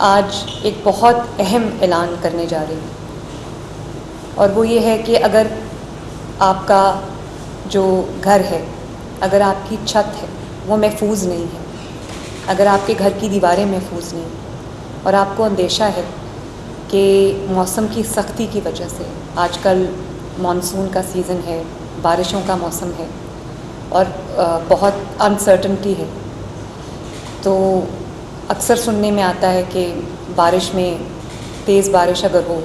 आज एक बहुत अहम ऐलान करने जा रही हूँ और वो ये है कि अगर आपका जो घर है, अगर आपकी छत है वो महफूज नहीं है, अगर आपके घर की दीवारें महफूज नहीं और आपको अंदेशा है कि मौसम की सख्ती की वजह से, आजकल मानसून का सीज़न है, बारिशों का मौसम है और बहुत अनसर्टनिटी है, तो अक्सर सुनने में आता है कि बारिश में तेज़ बारिश अगर हो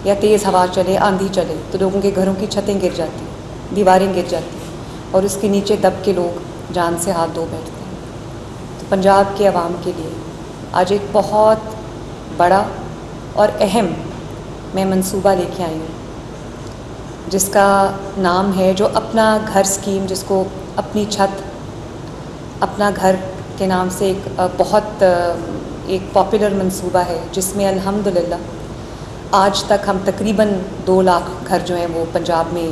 या तेज़ हवा चले, आंधी चले तो लोगों के घरों की छतें गिर जाती, दीवारें गिर जाती और उसके नीचे दब के लोग जान से हाथ धो बैठते हैं। तो पंजाब के अवाम के लिए आज एक बहुत बड़ा और अहम मैं मंसूबा लेके आई हूँ, जिसका नाम है जो अपना घर स्कीम, जिसको अपनी छत अपना घर के नाम से एक पॉपुलर मंसूबा है, जिसमें अल्हम्दुलिल्लाह आज तक हम तकरीबन 2 लाख घर जो हैं वो पंजाब में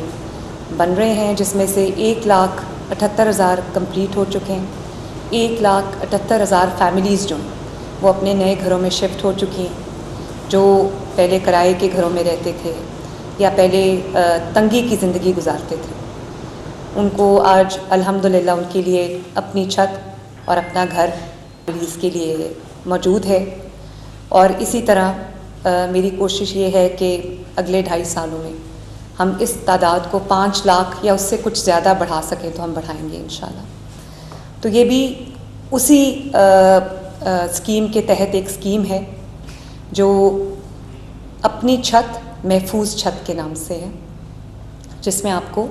बन रहे हैं, जिसमें से 1,78,000 कंप्लीट हो चुके हैं। 1,78,000 फैमिलीज़ जो हैं वो अपने नए घरों में शिफ्ट हो चुकी हैं, जो पहले किराए के घरों में रहते थे या पहले तंगी की ज़िंदगी गुजारते थे, उनको आज अल्हम्दुलिल्लाह उनके लिए अपनी छत और अपना घर लीज़ के लिए मौजूद है। और इसी तरह मेरी कोशिश ये है कि अगले 2.5 सालों में हम इस तादाद को 5 लाख या उससे कुछ ज़्यादा बढ़ा सकें तो हम बढ़ाएंगे इंशाल्लाह। तो ये भी उसी स्कीम के तहत एक स्कीम है जो अपनी छत महफूज छत के नाम से है, जिसमें आपको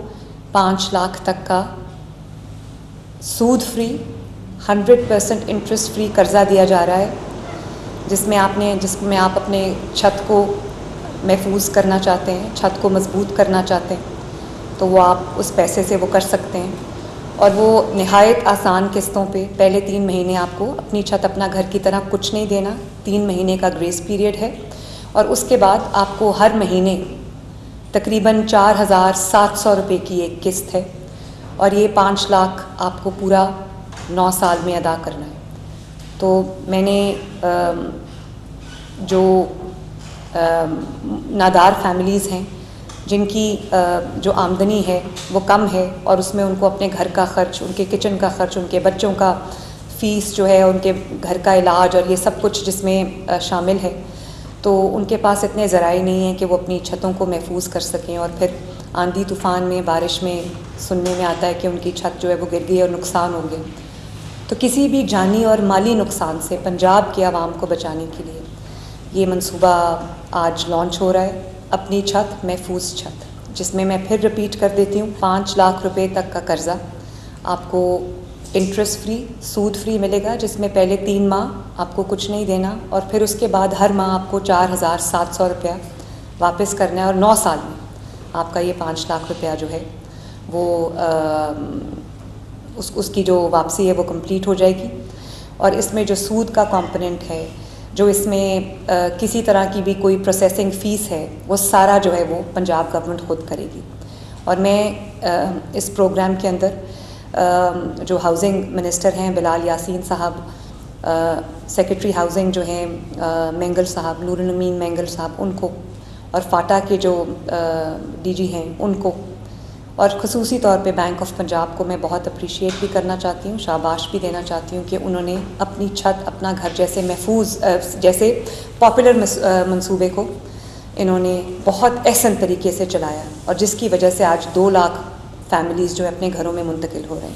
5 लाख तक का सूद फ्री 100% इंटरेस्ट फ्री कर्ज़ा दिया जा रहा है, जिसमें आप अपने छत को महफूज करना चाहते हैं, छत को मजबूत करना चाहते हैं, तो वो आप उस पैसे से वो कर सकते हैं। और वो निहायत आसान किस्तों पे, पहले 3 महीने आपको अपनी छत अपना घर की तरह कुछ नहीं देना, 3 महीने का ग्रेस पीरियड है और उसके बाद आपको हर महीने तकरीबन 4,700 रुपये की एक किस्त है और ये 5 लाख आपको पूरा 9 साल में अदा करना है। तो मैंने जो नादार फैमिलीज़ हैं, जिनकी जो आमदनी है वो कम है और उसमें उनको अपने घर का ख़र्च, उनके किचन का ख़र्च, उनके बच्चों का फ़ीस जो है, उनके घर का इलाज और ये सब कुछ जिसमें शामिल है, तो उनके पास इतने ज़राए नहीं हैं कि वो अपनी छतों को महफूज कर सकें। और फिर आंधी तूफ़ान में, बारिश में सुनने में आता है कि उनकी छत जो है वो गिर गई और नुकसान हो गया। तो किसी भी जानी और माली नुकसान से पंजाब के आवाम को बचाने के लिए ये मंसूबा आज लॉन्च हो रहा है, अपनी छत महफूज छत, जिसमें मैं फिर रिपीट कर देती हूँ, 5 लाख रुपए तक का कर्ज़ा आपको इंटरेस्ट फ्री, सूद फ्री मिलेगा, जिसमें पहले 3 माह आपको कुछ नहीं देना और फिर उसके बाद हर माह आपको 4,700 रुपया वापस करना है और 9 साल में आपका ये 5 लाख रुपया जो है वो उसकी जो वापसी है वो कंप्लीट हो जाएगी। और इसमें जो सूद का कंपोनेंट है, जो इसमें किसी तरह की भी कोई प्रोसेसिंग फ़ीस है, वो सारा जो है वो पंजाब गवर्नमेंट खुद करेगी। और मैं इस प्रोग्राम के अंदर जो हाउसिंग मिनिस्टर हैं बिलाल यासीन साहब, सेक्रेटरी हाउसिंग जो हैं मेंगल साहब, नूरुल अमीन मेंगल साहब, उनको और फाटा के जो डीजी हैं उनको, और ख़ुसूसी तौर पे बैंक ऑफ पंजाब को मैं बहुत अप्रिशिएट भी करना चाहती हूँ, शाबाश भी देना चाहती हूँ कि उन्होंने अपनी छत अपना घर जैसे महफूज जैसे पॉपुलर मंसूबे को इन्होंने बहुत अहसन तरीके से चलाया और जिसकी वजह से आज 2 लाख फैमिलीज़ जो है अपने घरों में मुंतकिल हो रहे हैं।